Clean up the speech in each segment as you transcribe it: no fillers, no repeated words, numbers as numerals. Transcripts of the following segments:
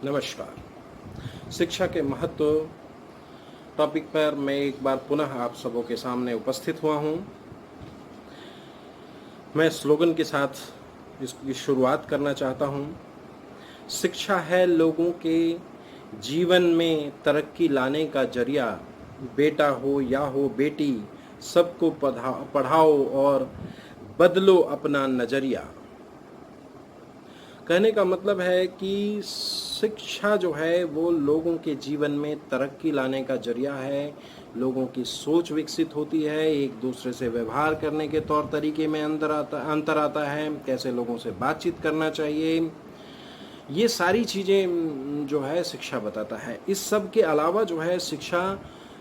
नमस्कार। शिक्षा के महत्व टॉपिक पर मैं एक बार पुनः आप सबों के सामने उपस्थित हुआ हूँ। मैं स्लोगन के साथ इसकी शुरुआत करना चाहता हूँ। शिक्षा है लोगों के जीवन में तरक्की लाने का जरिया। बेटा हो या हो बेटी, सबको पढ़ाओ और बदलो अपना नजरिया। कहने का मतलब है कि शिक्षा जो है वो लोगों के जीवन में तरक्की लाने का जरिया है। लोगों की सोच विकसित होती है, एक दूसरे से व्यवहार करने के तौर तरीके में अंतर आता है, कैसे लोगों से बातचीत करना चाहिए, ये सारी चीज़ें जो है शिक्षा बताता है। इस सब के अलावा जो है शिक्षा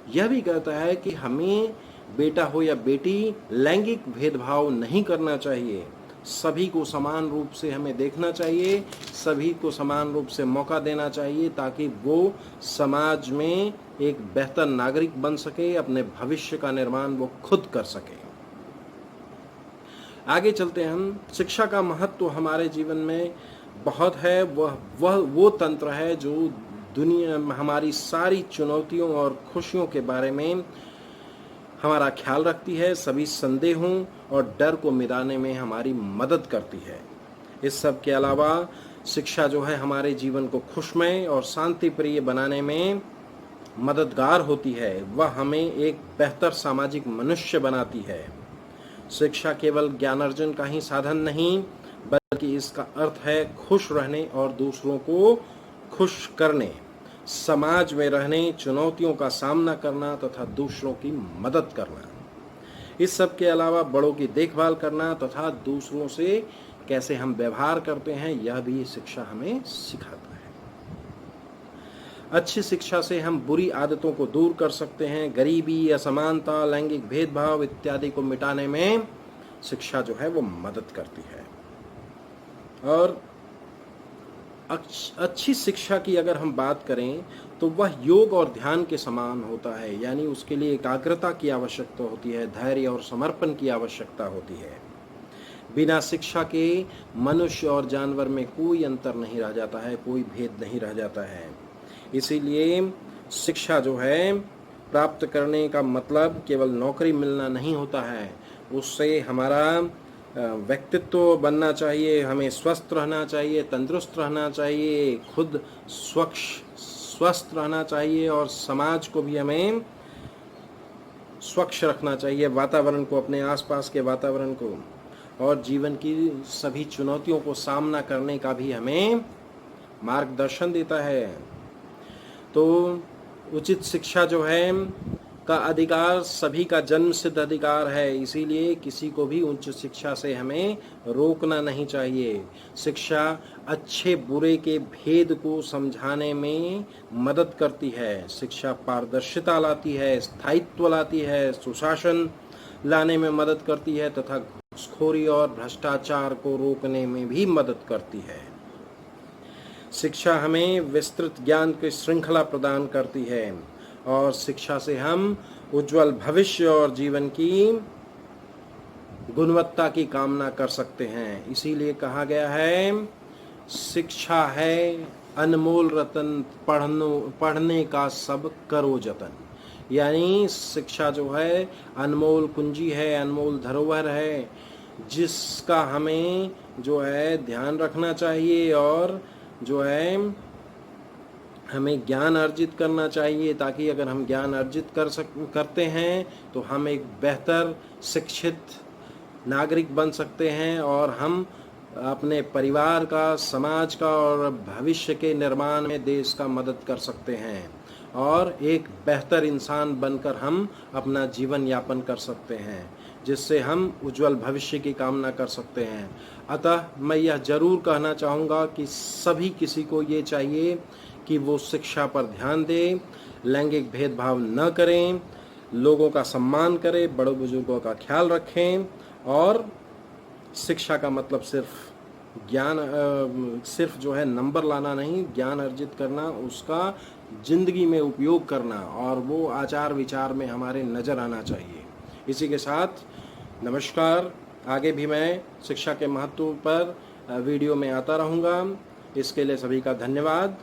यह भी कहता है कि हमें बेटा हो या बेटी लैंगिक भेदभाव नहीं करना चाहिए। सभी को समान रूप से हमें देखना चाहिए, सभी को समान रूप से मौका देना चाहिए ताकि वो समाज में एक बेहतर नागरिक बन सके, अपने भविष्य का निर्माण वो खुद कर सके। आगे चलते हैं हम। शिक्षा का महत्व हमारे जीवन में बहुत है। वो तंत्र है जो दुनिया हमारी सारी चुनौतियों और खुशियों के बारे में हमारा ख्याल रखती है, सभी संदेहों और डर को मिटाने में हमारी मदद करती है। इस सब के अलावा शिक्षा जो है हमारे जीवन को खुशमय और शांति प्रिय बनाने में मददगार होती है। वह हमें एक बेहतर सामाजिक मनुष्य बनाती है। शिक्षा केवल ज्ञानार्जन का ही साधन नहीं, बल्कि इसका अर्थ है खुश रहने और दूसरों को खुश करने, समाज में रहने, चुनौतियों का सामना करना तथा दूसरों की मदद करना। इस सब के अलावा बड़ों की देखभाल करना तथा दूसरों से कैसे हम व्यवहार करते हैं, यह भी शिक्षा हमें सिखाता है। अच्छी शिक्षा से हम बुरी आदतों को दूर कर सकते हैं। गरीबी, असमानता, लैंगिक भेदभाव इत्यादि को मिटाने में शिक्षा जो है वो मदद करती है। और अच्छी शिक्षा की अगर हम बात करें तो वह योग और ध्यान के समान होता है, यानी उसके लिए एकाग्रता की आवश्यकता होती है, धैर्य और समर्पण की आवश्यकता होती है। बिना शिक्षा के मनुष्य और जानवर में कोई अंतर नहीं रह जाता है, कोई भेद नहीं रह जाता है। इसीलिए शिक्षा जो है प्राप्त करने का मतलब केवल नौकरी मिलना नहीं होता है, उससे हमारा व्यक्तित्व बनना चाहिए, हमें स्वस्थ रहना चाहिए, तंदुरुस्त रहना चाहिए, खुद स्वस्थ रहना चाहिए और समाज को भी हमें स्वच्छ रखना चाहिए, वातावरण को, अपने आसपास के वातावरण को, और जीवन की सभी चुनौतियों को सामना करने का भी हमें मार्गदर्शन देता है। तो उचित शिक्षा जो है का अधिकार सभी का जन्म सिद्ध अधिकार है, इसीलिए किसी को भी उच्च शिक्षा से हमें रोकना नहीं चाहिए। शिक्षा अच्छे बुरे के भेद को समझाने में मदद करती है। शिक्षा पारदर्शिता लाती है, स्थायित्व लाती है, सुशासन लाने में मदद करती है तथा घूसखोरी और भ्रष्टाचार को रोकने में भी मदद करती है। शिक्षा हमें विस्तृत ज्ञान की श्रृंखला प्रदान करती है और शिक्षा से हम उज्जवल भविष्य और जीवन की गुणवत्ता की कामना कर सकते हैं। इसीलिए कहा गया है, शिक्षा है अनमोल रतन, पढ़ने का सब करो जतन। यानी शिक्षा जो है अनमोल कुंजी है, अनमोल धरोहर है, जिसका हमें जो है ध्यान रखना चाहिए और जो है हमें ज्ञान अर्जित करना चाहिए, ताकि अगर हम ज्ञान अर्जित करते हैं तो हम एक बेहतर शिक्षित नागरिक बन सकते हैं और हम अपने परिवार का, समाज का और भविष्य के निर्माण में देश का मदद कर सकते हैं और एक बेहतर इंसान बनकर हम अपना जीवन यापन कर सकते हैं, जिससे हम उज्जवल भविष्य की कामना कर सकते हैं। अतः मैं यह जरूर कहना चाहूँगा कि सभी किसी को ये चाहिए कि वो शिक्षा पर ध्यान दें, लैंगिक भेदभाव न करें, लोगों का सम्मान करें, बड़े बुजुर्गों का ख्याल रखें और शिक्षा का मतलब सिर्फ जो है नंबर लाना नहीं, ज्ञान अर्जित करना, उसका जिंदगी में उपयोग करना और वो आचार विचार में हमारे नज़र आना चाहिए। इसी के साथ नमस्कार। आगे भी मैं शिक्षा के महत्व पर वीडियो में आता रहूँगा। इसके लिए सभी का धन्यवाद।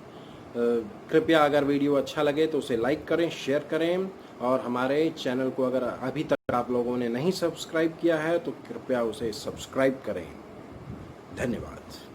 कृपया अगर वीडियो अच्छा लगे तो उसे लाइक करें, शेयर करें, और हमारे चैनल को अगर अभी तक आप लोगों ने नहीं सब्सक्राइब किया है तो कृपया उसे सब्सक्राइब करें। धन्यवाद।